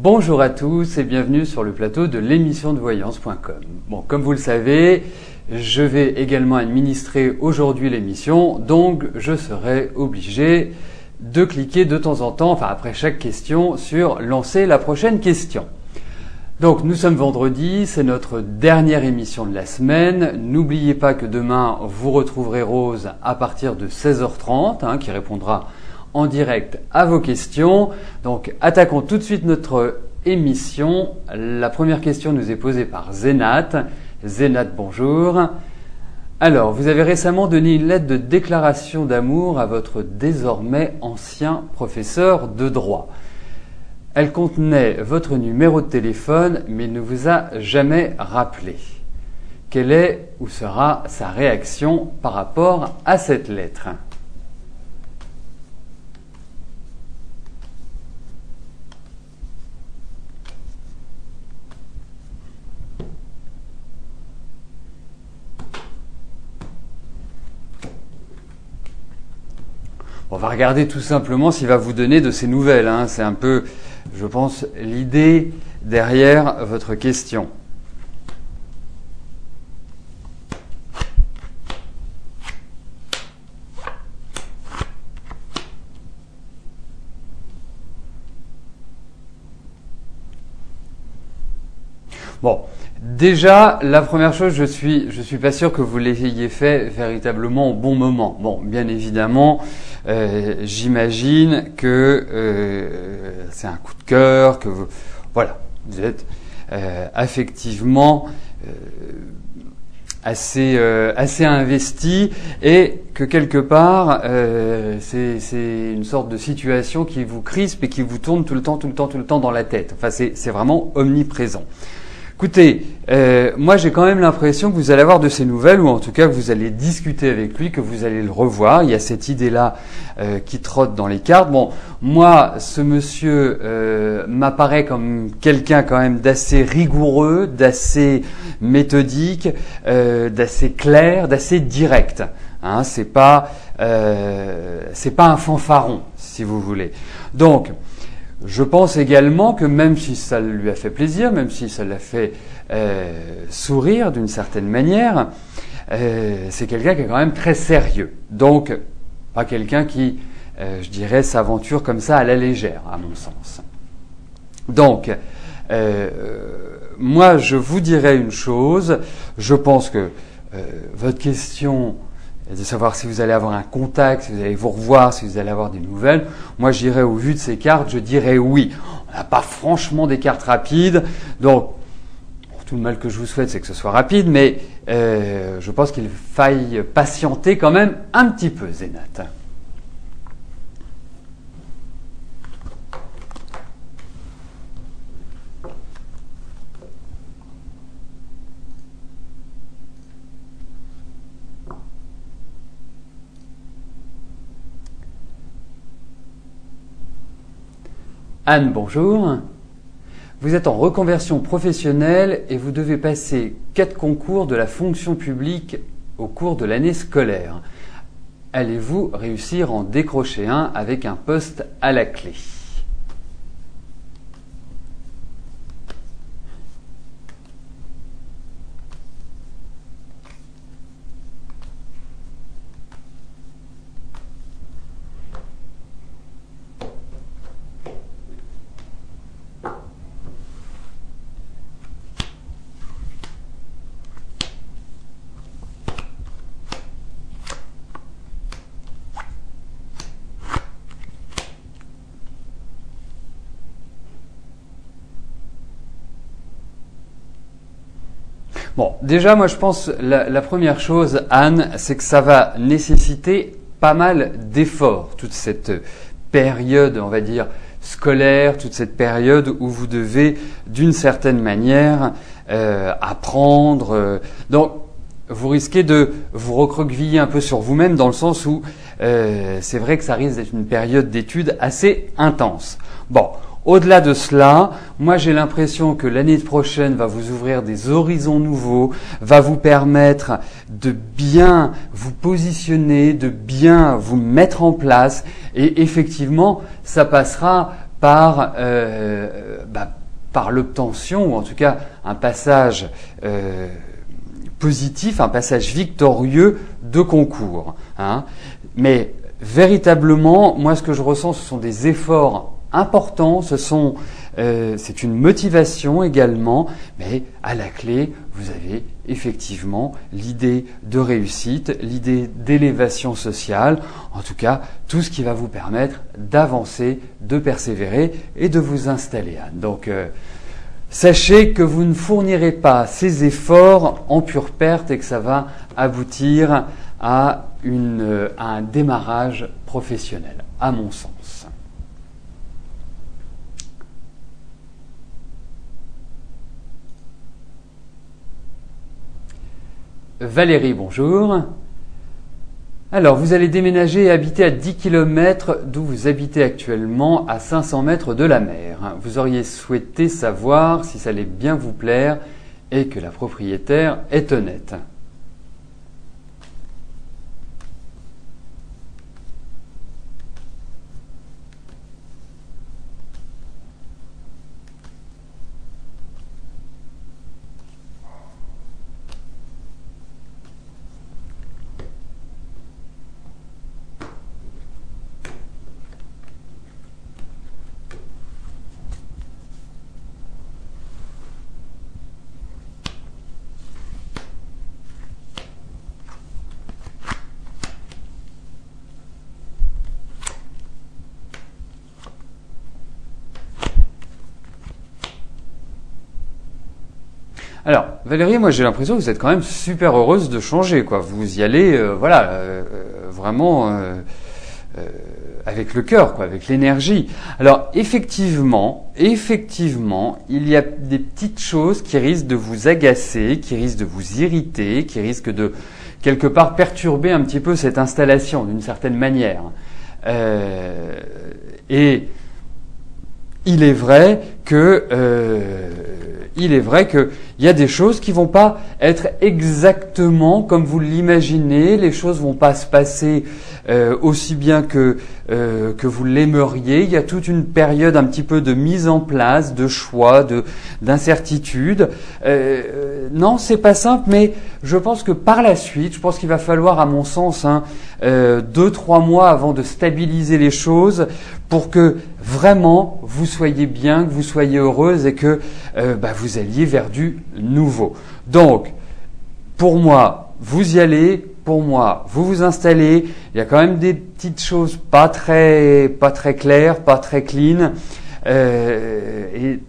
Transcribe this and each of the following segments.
Bonjour à tous et bienvenue sur le plateau de l'émission de voyance.com. Bon, comme vous le savez, je vais également administrer aujourd'hui l'émission, donc je serai obligé de cliquer de temps en temps, enfin après chaque question, sur lancer la prochaine question. Donc nous sommes vendredi, c'est notre dernière émission de la semaine. N'oubliez pas que demain vous retrouverez Rose à partir de 16h30, qui répondra en direct à vos questions. Donc attaquons tout de suite notre émission. La première question nous est posée par Zénat. Zénat, bonjour. Alors, vous avez récemment donné une lettre de déclaration d'amour à votre désormais ancien professeur de droit. Elle contenait votre numéro de téléphone, mais il ne vous a jamais rappelé. Quelle est ou sera sa réaction par rapport à cette lettre ? On va regarder tout simplement s'il va vous donner de ses nouvelles. C'est un peu, je pense, l'idée derrière votre question. Bon, déjà, la première chose, je suis pas sûr que vous l'ayez fait véritablement au bon moment. Bon, bien évidemment, j'imagine que c'est un coup de cœur, que vous êtes affectivement assez investi et que quelque part, c'est une sorte de situation qui vous crispe et qui vous tourne tout le temps dans la tête. Enfin, c'est vraiment omniprésent. Écoutez, moi j'ai quand même l'impression que vous allez avoir de ces nouvelles, ou en tout cas que vous allez discuter avec lui, que vous allez le revoir. Il y a cette idée-là qui trotte dans les cartes. Bon, moi, ce monsieur m'apparaît comme quelqu'un quand même d'assez rigoureux, d'assez méthodique, d'assez clair, d'assez direct. C'est pas un fanfaron, si vous voulez. Donc, je pense également que même si ça lui a fait plaisir, même si ça l'a fait sourire d'une certaine manière, c'est quelqu'un qui est quand même très sérieux. Donc, pas quelqu'un qui, je dirais, s'aventure comme ça à la légère, à mon sens. Donc, moi, je vous dirais une chose. Je pense que votre question de savoir si vous allez avoir un contact, si vous allez vous revoir, si vous allez avoir des nouvelles. Moi, j'irais au vu de ces cartes, je dirais oui. On n'a pas franchement des cartes rapides, donc tout le mal que je vous souhaite, c'est que ce soit rapide, mais je pense qu'il faille patienter quand même un petit peu, Zénat. Anne, bonjour. Vous êtes en reconversion professionnelle et vous devez passer 4 concours de la fonction publique au cours de l'année scolaire. Allez-vous réussir à en décrocher un avec un poste à la clé ? Bon, déjà, moi, je pense la première chose, Anne, c'est que ça va nécessiter pas mal d'efforts, toute cette période, on va dire, scolaire, toute cette période où vous devez, d'une certaine manière, apprendre. Donc, vous risquez de vous recroqueviller un peu sur vous-même dans le sens où c'est vrai que ça risque d'être une période d'études assez intense. Bon. Au-delà de cela, moi j'ai l'impression que l'année prochaine va vous ouvrir des horizons nouveaux, va vous permettre de bien vous positionner, de bien vous mettre en place et effectivement ça passera par, par l'obtention, ou en tout cas un passage positif, un passage victorieux de concours. Hein. Mais véritablement, moi ce que je ressens, ce sont des efforts importants, c'est une motivation également, mais à la clé, vous avez effectivement l'idée de réussite, l'idée d'élévation sociale, en tout cas tout ce qui va vous permettre d'avancer, de persévérer et de vous installer. Donc sachez que vous ne fournirez pas ces efforts en pure perte et que ça va aboutir à un démarrage professionnel, à mon sens. Valérie, bonjour. Alors, vous allez déménager et habiter à 10 km d'où vous habitez actuellement, à 500 mètres de la mer. Vous auriez souhaité savoir si ça allait bien vous plaire et que la propriétaire est honnête. Alors, Valérie, moi j'ai l'impression que vous êtes quand même super heureuse de changer, quoi. Vous y allez, vraiment avec le cœur, quoi, avec l'énergie. Alors, effectivement, il y a des petites choses qui risquent de vous agacer, qui risquent de vous irriter, qui risquent de quelque part perturber un petit peu cette installation d'une certaine manière. Et il est vrai que il y a des choses qui vont pas être exactement comme vous l'imaginez, les choses vont pas se passer aussi bien que vous l'aimeriez. Il y a toute une période un petit peu de mise en place, de choix, d'incertitude. Non, c'est pas simple, mais je pense que par la suite, je pense qu'il va falloir, à mon sens, 2-3 mois avant de stabiliser les choses pour que vraiment vous soyez bien, que vous soyez heureuse et que vous alliez vers du nouveau. Donc, pour moi, vous y allez, pour moi, vous vous installez. Il y a quand même des petites choses pas très claires, pas très clean, et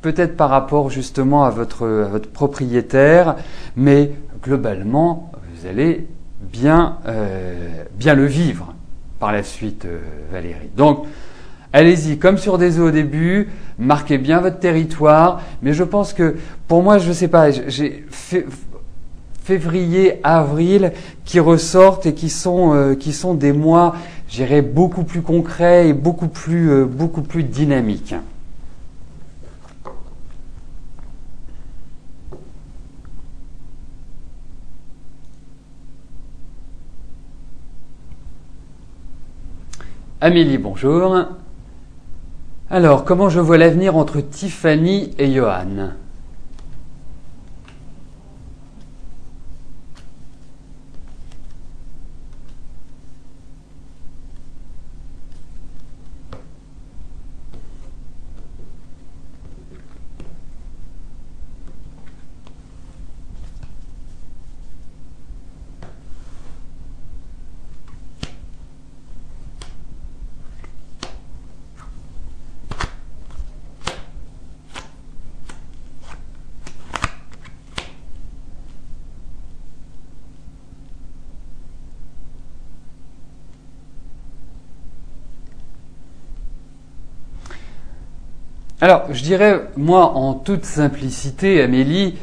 peut-être par rapport justement à votre propriétaire, mais globalement, vous allez bien le vivre par la suite, Valérie. Donc, allez-y, comme sur des œufs au début, marquez bien votre territoire, mais je pense que, pour moi, je sais pas, j'ai février, avril qui ressortent et qui sont des mois, je dirais, beaucoup plus concrets et beaucoup plus dynamiques. Amélie, bonjour. Alors, comment je vois l'avenir entre Tiffany et Johan ? Alors, je dirais, moi, en toute simplicité, Amélie,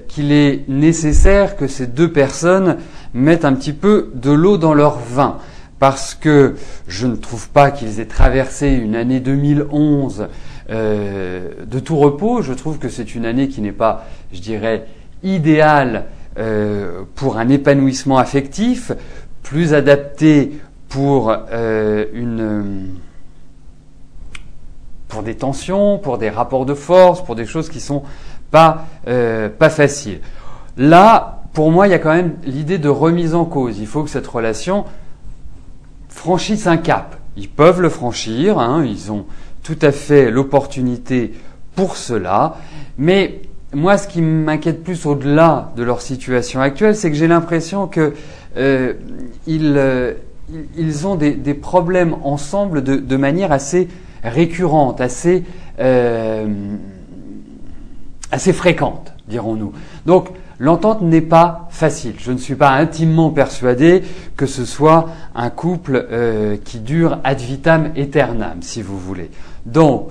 qu'il est nécessaire que ces deux personnes mettent un petit peu de l'eau dans leur vin. Parce que je ne trouve pas qu'ils aient traversé une année 2011 de tout repos. Je trouve que c'est une année qui n'est pas, je dirais, idéale pour un épanouissement affectif, plus adaptée pour pour des tensions, pour des rapports de force, pour des choses qui sont pas faciles. Là, pour moi, il y a quand même l'idée de remise en cause. Il faut que cette relation franchisse un cap. Ils peuvent le franchir, hein, ils ont tout à fait l'opportunité pour cela, mais moi, ce qui m'inquiète plus au-delà de leur situation actuelle, c'est que j'ai l'impression que ils ont des problèmes ensemble de manière assez récurrente, assez fréquente, dirons-nous. Donc, l'entente n'est pas facile. Je ne suis pas intimement persuadé que ce soit un couple qui dure ad vitam aeternam, si vous voulez. Donc,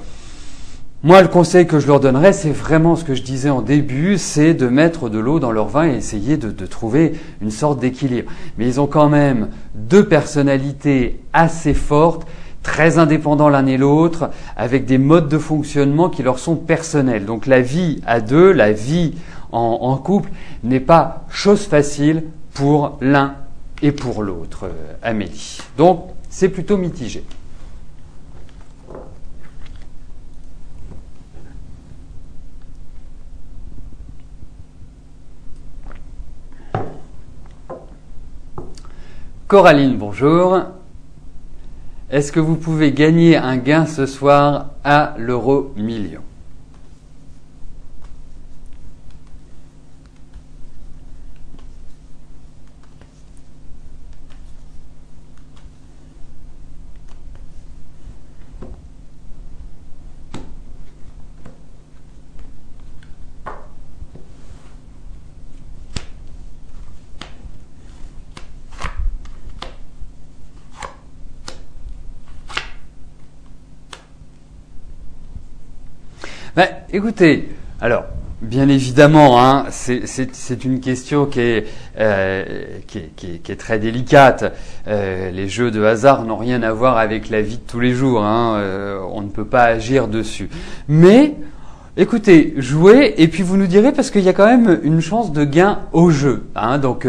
moi, le conseil que je leur donnerais, c'est vraiment ce que je disais en début, c'est de mettre de l'eau dans leur vin et essayer de trouver une sorte d'équilibre. Mais ils ont quand même deux personnalités assez fortes, très indépendants l'un et l'autre, avec des modes de fonctionnement qui leur sont personnels. Donc la vie à deux, la vie en couple, n'est pas chose facile pour l'un et pour l'autre, Amélie. Donc c'est plutôt mitigé. Coraline, bonjour. Est-ce que vous pouvez gagner un gain ce soir à l'euro-million ? Ben, écoutez, alors, bien évidemment, hein, c'est une question qui est très délicate. Les jeux de hasard n'ont rien à voir avec la vie de tous les jours. Hein, on ne peut pas agir dessus. Mais, écoutez, jouez et puis vous nous direz parce qu'il y a quand même une chance de gain au jeu. Hein, donc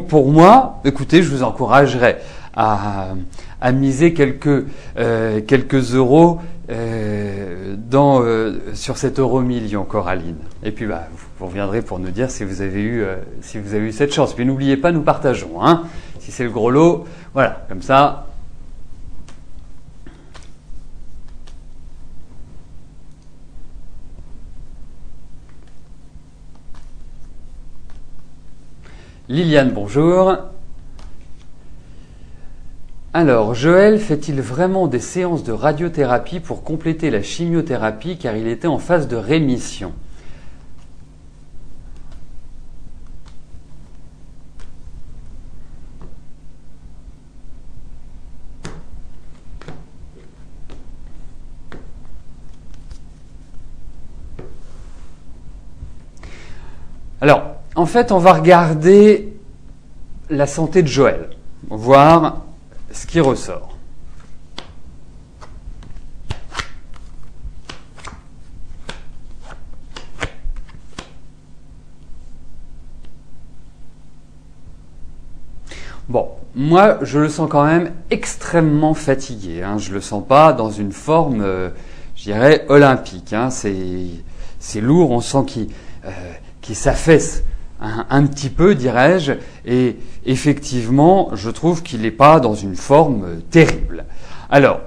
pour moi, écoutez, je vous encouragerais à miser quelques euros sur cet euro-million, Coraline. Et puis vous reviendrez pour nous dire si vous avez eu cette chance. Puis n'oubliez pas, nous partageons. Hein. Si c'est le gros lot, voilà, comme ça. Liliane, bonjour. Alors, Joël fait-il vraiment des séances de radiothérapie pour compléter la chimiothérapie car il était en phase de rémission ? Alors, en fait, on va regarder la santé de Joël, voir ce qui ressort. Bon, moi, je le sens quand même extrêmement fatigué. Hein. Je le sens pas dans une forme, je dirais, olympique. Hein. C'est lourd, on sent qu'il s'affaisse un petit peu, dirais-je, et effectivement, je trouve qu'il n'est pas dans une forme terrible. Alors,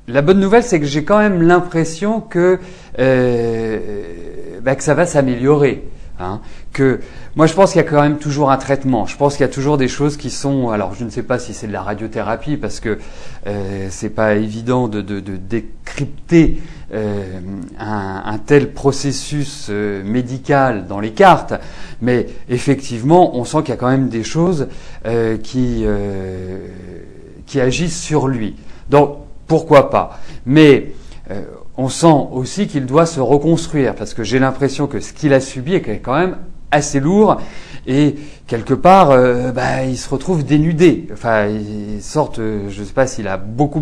la bonne nouvelle, c'est que j'ai quand même l'impression que ça va s'améliorer. Hein, que moi je pense qu'il y a quand même toujours un traitement. Je pense qu'il y a toujours des choses qui sont. Alors je ne sais pas si c'est de la radiothérapie parce que c'est pas évident de décrypter un tel processus médical dans les cartes, mais effectivement on sent qu'il y a quand même des choses qui agissent sur lui. Donc pourquoi pas. Mais on sent aussi qu'il doit se reconstruire parce que j'ai l'impression que ce qu'il a subi est quand même assez lourd et quelque part, il se retrouve dénudé. Enfin, il sorte, je ne sais pas s'il a beaucoup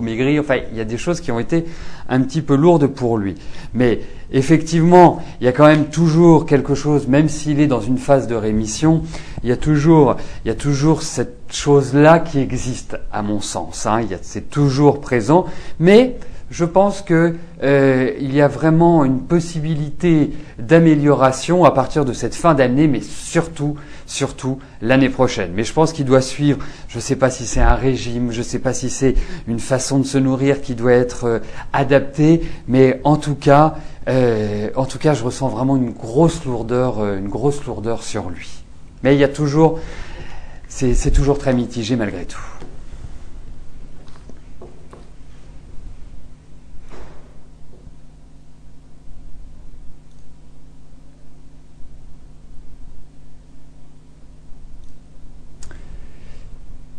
maigri. Enfin, il y a des choses qui ont été un petit peu lourdes pour lui. Mais effectivement, il y a quand même toujours quelque chose, même s'il est dans une phase de rémission, il y a toujours cette chose-là qui existe, à mon sens. C'est toujours présent, mais je pense que il y a vraiment une possibilité d'amélioration à partir de cette fin d'année, mais surtout l'année prochaine. Mais je pense qu'il doit suivre, je ne sais pas si c'est un régime, je ne sais pas si c'est une façon de se nourrir qui doit être adaptée, mais en tout cas, je ressens vraiment une grosse lourdeur sur lui. Mais il y a toujours, c'est toujours très mitigé malgré tout.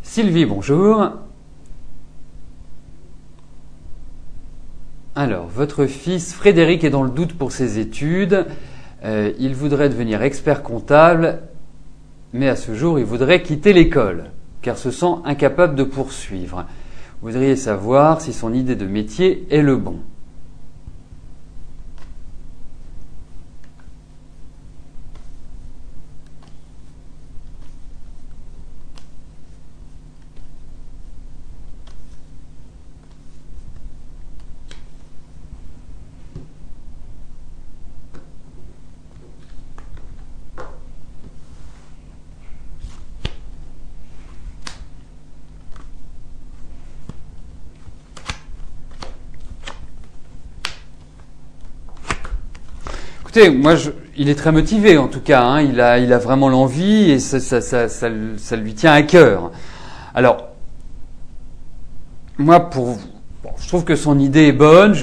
Sylvie, bonjour. Alors, votre fils Frédéric est dans le doute pour ses études. Il voudrait devenir expert comptable, mais à ce jour, il voudrait quitter l'école, car se sent incapable de poursuivre. Vous voudriez savoir si son idée de métier est le bon. Écoutez, il est très motivé en tout cas. Il a vraiment l'envie et ça lui tient à cœur. Alors, moi, je trouve que son idée est bonne.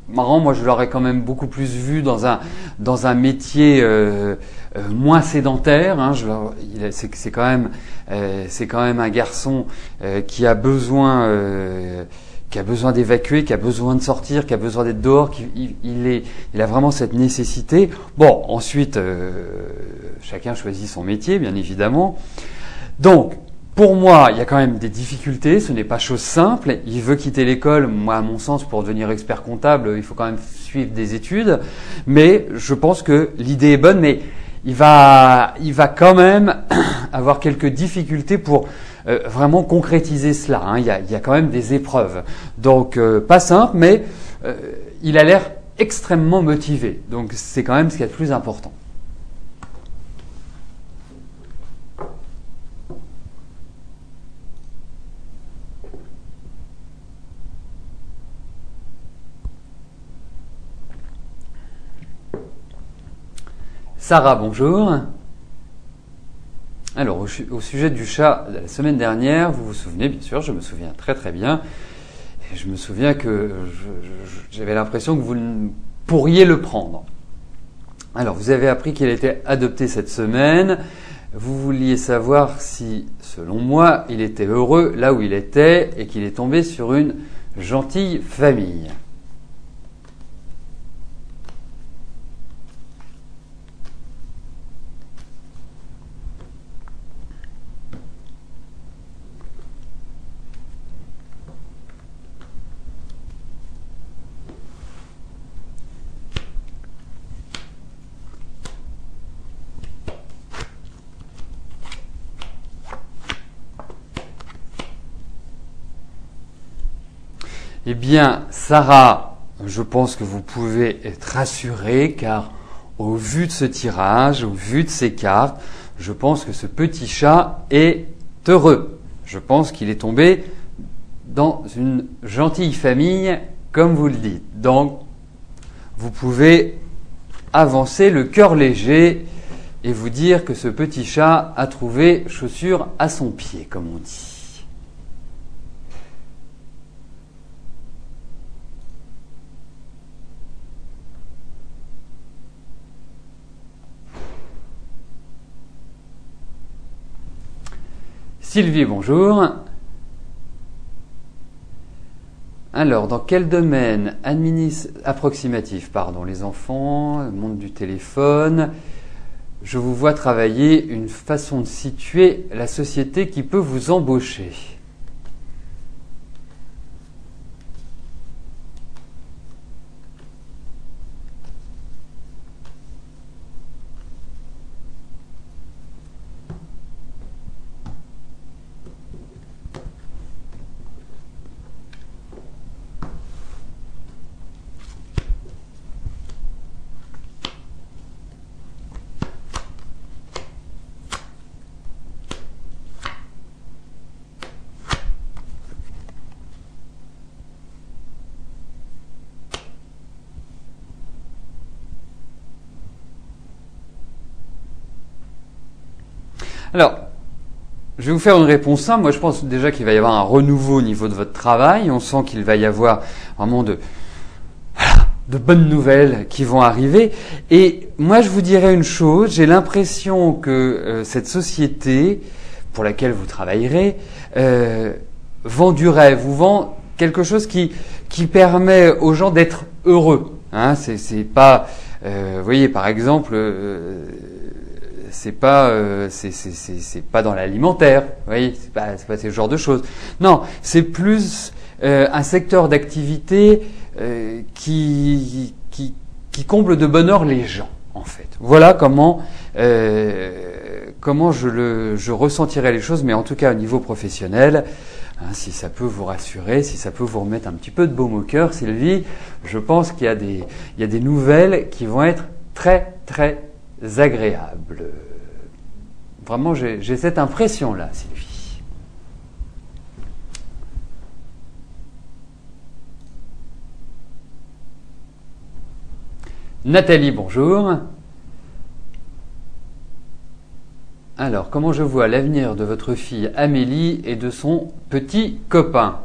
Marrant, moi, je l'aurais quand même beaucoup plus vu dans un métier moins sédentaire. C'est quand même un garçon qui a besoin d'évacuer, qui a besoin de sortir, qui a besoin d'être dehors, il a vraiment cette nécessité. Bon, ensuite, chacun choisit son métier, bien évidemment. Donc, pour moi, il y a quand même des difficultés, ce n'est pas chose simple. Il veut quitter l'école, moi, à mon sens, pour devenir expert comptable, il faut quand même suivre des études. Mais je pense que l'idée est bonne, mais il va quand même avoir quelques difficultés pour vraiment concrétiser cela. Il y a quand même des épreuves. Donc, pas simple, mais il a l'air extrêmement motivé. Donc, c'est quand même ce qu'il y a de plus important. Sarah, bonjour. Alors, au sujet du chat de la semaine dernière, vous vous souvenez, bien sûr, je me souviens très très bien. Et je me souviens que j'avais l'impression que vous pourriez le prendre. Alors, vous avez appris qu'il était adopté cette semaine. Vous vouliez savoir si, selon moi, il était heureux là où il était et qu'il est tombé sur une gentille famille. Eh bien, Sarah, je pense que vous pouvez être rassurée car au vu de ce tirage, au vu de ces cartes, je pense que ce petit chat est heureux. Je pense qu'il est tombé dans une gentille famille, comme vous le dites. Donc, vous pouvez avancer le cœur léger et vous dire que ce petit chat a trouvé chaussure à son pied, comme on dit. Sylvie, bonjour. Alors, dans quel domaine approximatif, les enfants, le monde du téléphone, je vous vois travailler une façon de situer la société qui peut vous embaucher. Alors, je vais vous faire une réponse simple. Moi, je pense déjà qu'il va y avoir un renouveau au niveau de votre travail. On sent qu'il va y avoir vraiment de bonnes nouvelles qui vont arriver. Et moi, je vous dirais une chose. J'ai l'impression que cette société pour laquelle vous travaillerez vend du rêve, vous vend quelque chose qui permet aux gens d'être heureux. Hein, c'est pas, vous voyez, par exemple. C'est pas dans l'alimentaire, vous voyez, c'est pas ce genre de choses. Non, c'est plus un secteur d'activité qui comble de bonheur les gens, en fait. Voilà comment je ressentirais les choses, mais en tout cas au niveau professionnel, hein, si ça peut vous rassurer, si ça peut vous remettre un petit peu de baume au cœur, Sylvie, je pense qu'il y a des nouvelles qui vont être très très agréable. Vraiment, j'ai cette impression-là, Sylvie. Nathalie, bonjour. Alors, comment je vois l'avenir de votre fille Amélie et de son petit copain ?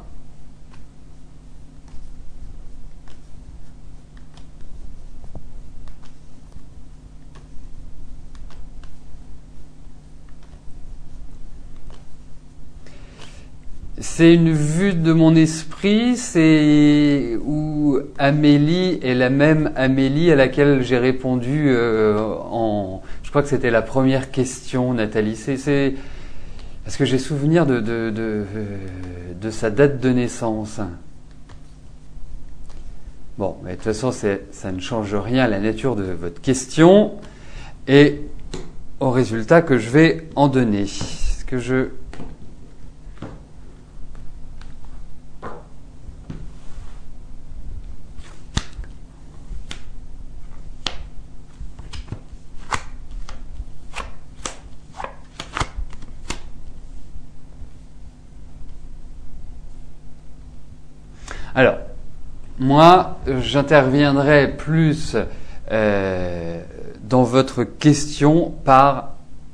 C'est une vue de mon esprit, c'est où Amélie est la même Amélie à laquelle j'ai répondu je crois que c'était la première question, Nathalie. C'est parce que j'ai souvenir de sa date de naissance. Bon, mais de toute façon, ça ne change rien à la nature de votre question et au résultat que je vais en donner. Ce que je Alors, moi, j'interviendrai plus dans votre question par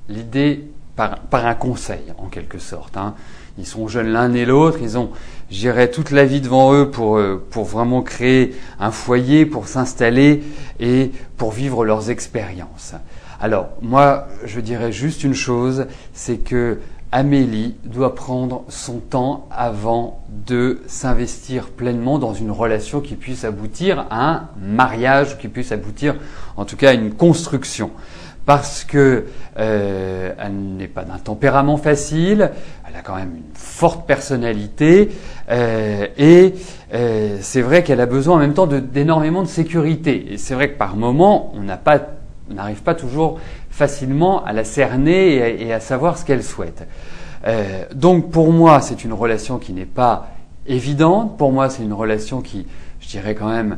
l'idée, par un conseil, en quelque sorte. Hein. Ils sont jeunes l'un et l'autre, ils ont, j'irai toute la vie devant eux pour vraiment créer un foyer, pour s'installer et pour vivre leurs expériences. Alors, moi, je dirais juste une chose, c'est que Amélie doit prendre son temps avant de s'investir pleinement dans une relation qui puisse aboutir à un mariage, qui puisse aboutir en tout cas à une construction. Parce que elle n'est pas d'un tempérament facile, elle a quand même une forte personnalité et c'est vrai qu'elle a besoin en même temps d'énormément de sécurité. Et c'est vrai que par moment, on n'arrive pas toujours facilement à la cerner et à savoir ce qu'elle souhaite. Donc pour moi, c'est une relation qui n'est pas évidente. Pour moi, c'est une relation qui, je dirais quand même,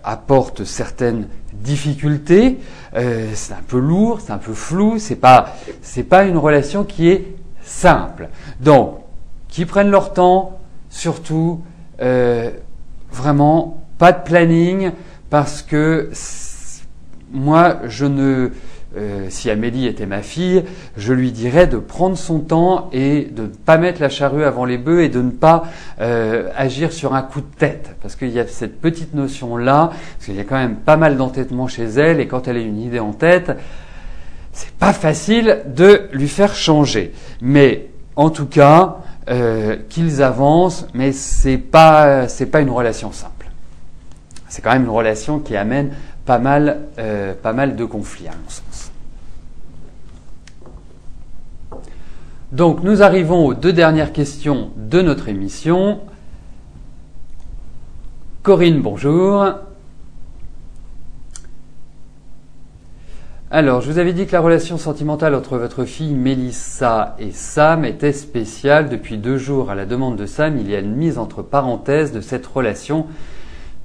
apporte certaines difficultés. C'est un peu lourd, c'est un peu flou. C'est pas une relation qui est simple. Donc, qu'ils prennent leur temps, surtout, vraiment pas de planning, parce que moi, si Amélie était ma fille, je lui dirais de prendre son temps et de ne pas mettre la charrue avant les bœufs et de ne pas agir sur un coup de tête. Parce qu'il y a cette petite notion-là, parce qu'il y a quand même pas mal d'entêtement chez elle, et quand elle a une idée en tête, c'est pas facile de lui faire changer. Mais en tout cas, qu'ils avancent, mais c'est pas une relation simple. C'est quand même une relation qui amène pas mal de conflits à mon sens. Donc nous arrivons aux 2 dernières questions de notre émission. Corinne, bonjour. Alors, je vous avais dit que la relation sentimentale entre votre fille Mélissa et Sam était spéciale. Depuis 2 jours, à la demande de Sam, il y a une mise entre parenthèses de cette relation,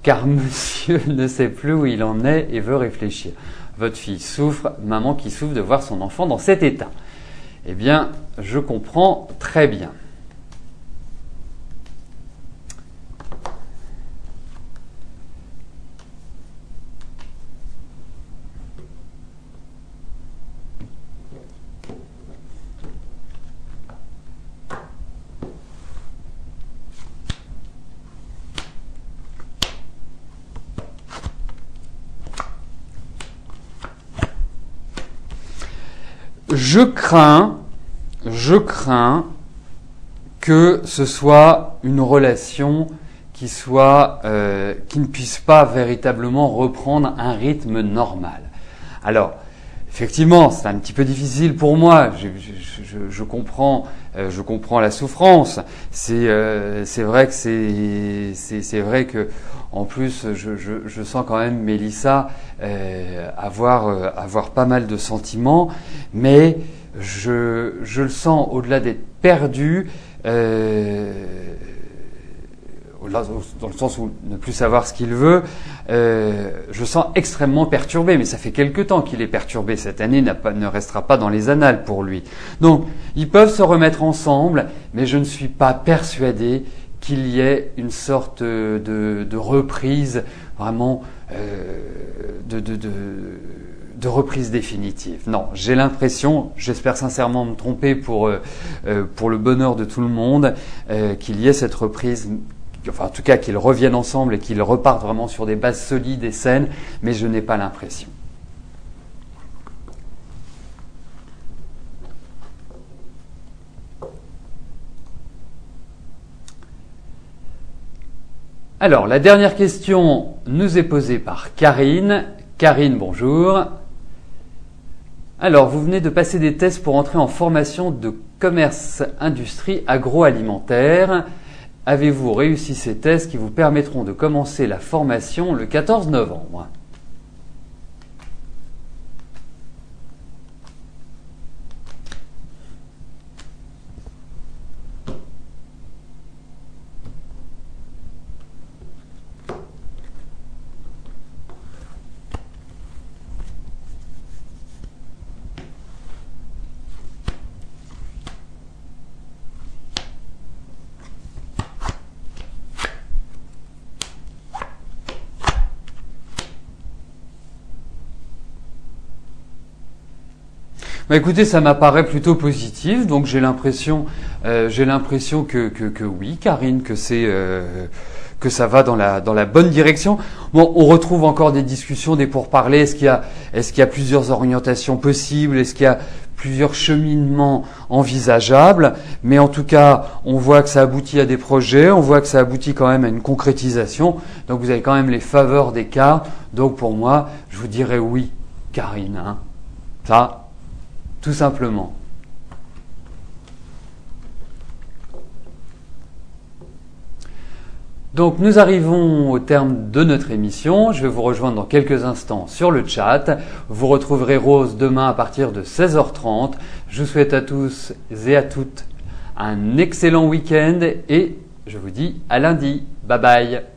car monsieur ne sait plus où il en est et veut réfléchir. Votre fille souffre, maman qui souffre de voir son enfant dans cet état. Eh bien, je comprends très bien. Je crains que ce soit une relation qui ne puisse pas véritablement reprendre un rythme normal. Alors, effectivement, c'est un petit peu difficile pour moi. Je comprends la souffrance. C'est vrai que en plus, je sens quand même Mélissa avoir pas mal de sentiments, mais je le sens au-delà d'être perdu. Dans le sens où ne plus savoir ce qu'il veut, je sens extrêmement perturbé, mais ça fait quelque temps qu'il est perturbé. Cette année ne restera pas dans les annales pour lui. Donc, ils peuvent se remettre ensemble, mais je ne suis pas persuadé qu'il y ait une sorte de reprise, vraiment de reprise définitive. Non, j'ai l'impression, j'espère sincèrement me tromper pour le bonheur de tout le monde, qu'il y ait cette reprise. Enfin, en tout cas, qu'ils reviennent ensemble et qu'ils repartent vraiment sur des bases solides et saines, mais je n'ai pas l'impression. Alors, la dernière question nous est posée par Karine. Karine, bonjour. Alors, vous venez de passer des tests pour entrer en formation de commerce-industrie agroalimentaire. Avez-vous réussi ces tests qui vous permettront de commencer la formation le 14 novembre ? Bah écoutez, ça m'apparaît plutôt positif, donc j'ai l'impression que oui, Karine, que ça va dans la bonne direction. Bon, on retrouve encore des discussions, des pourparlers. Est-ce qu'il y a plusieurs orientations possibles? Est-ce qu'il y a plusieurs cheminements envisageables? Mais en tout cas, on voit que ça aboutit à des projets, on voit que ça aboutit quand même à une concrétisation. Donc vous avez quand même les faveurs des cas. Donc pour moi, je vous dirais oui, Karine. Hein. Ça, tout simplement. Donc nous arrivons au terme de notre émission. Je vais vous rejoindre dans quelques instants sur le chat. Vous retrouverez Rose demain à partir de 16h30. Je vous souhaite à tous et à toutes un excellent week-end et je vous dis à lundi. Bye bye.